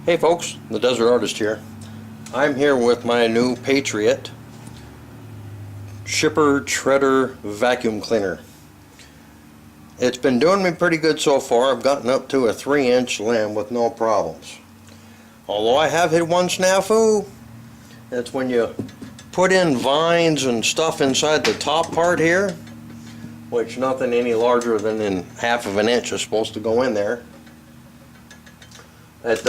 Hey folks, the Desert Artist here. I'm here with my new Patriot Shipper Shredder Vacuum Cleaner. It's been doing me pretty good so far. I've gotten up to a 3-inch limb with no problems. Although I have hit one snafu. It's when you put in vines and stuff inside the top part here, which nothing any larger than in half of an inch is supposed to go in there. And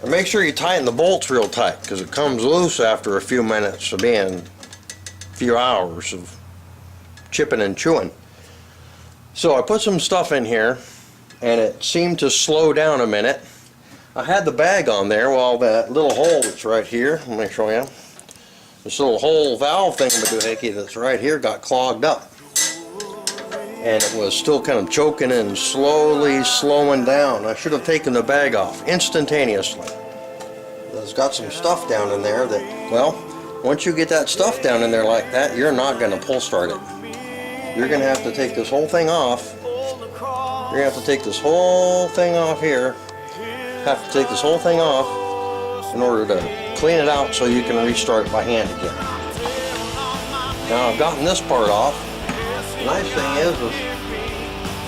make sure you tighten the bolts real tight, because it comes loose after a few minutes of being a few hours of chipping and chewing. So I put some stuff in here and it seemed to slow down a minute. I had the bag on there while that little hole that's right here, let me show you, this little hole valve thingamajiggy that's right here got clogged up, and it was still kind of choking and slowly slowing down. I should have taken the bag off instantaneously. It's got some stuff down in there that, well, once you get that stuff down in there like that, you're not going to pull start it. You're going to have to take this whole thing off. You're going to have to take this whole thing off here. Have to take this whole thing off in order to clean it out so you can restart by hand again. Now I've gotten this part off. The nice thing is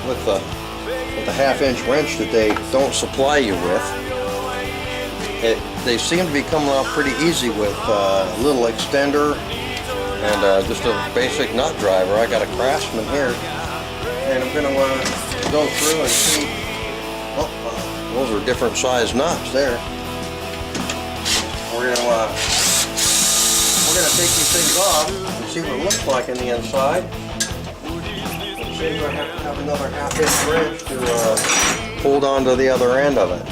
with the 1/2-inch wrench that they don't supply you with, they seem to be coming off pretty easy with a little extender and just a basic nut driver. I got a Craftsman here, and I'm going to go through and see. Oh, those are different size nuts there. We're going to take these things off and see what it looks like in the inside. I have to have another 1/2-inch wrench to hold on to the other end of it.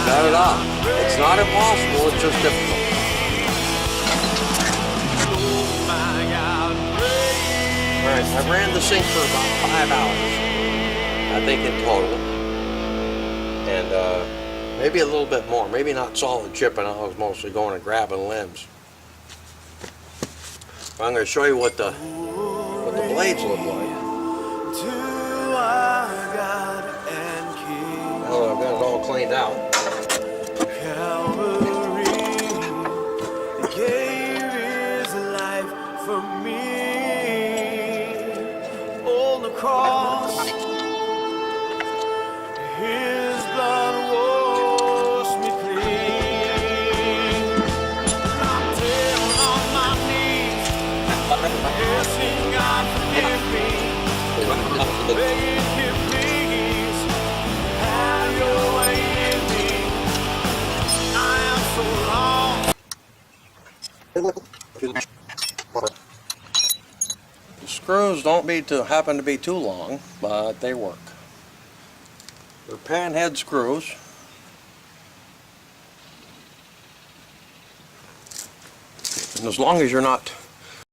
Got it off. It's not impossible, it's just difficult. Alright, I ran the sink for about 5 hours, I think in total. And maybe a little bit more. Maybe not solid chipping, I was mostly going and grabbing limbs. I'm going to show you what the blades look like. Now I've got it all cleaned out. Calvary gave his life for me. cross. His blood washed me clean. I'm down on my knees, asking God forgive me, begging Him please have Your way in me. I am so lost. The screws don't happen to be too long, but they work. They're pan head screws. And as long as you're not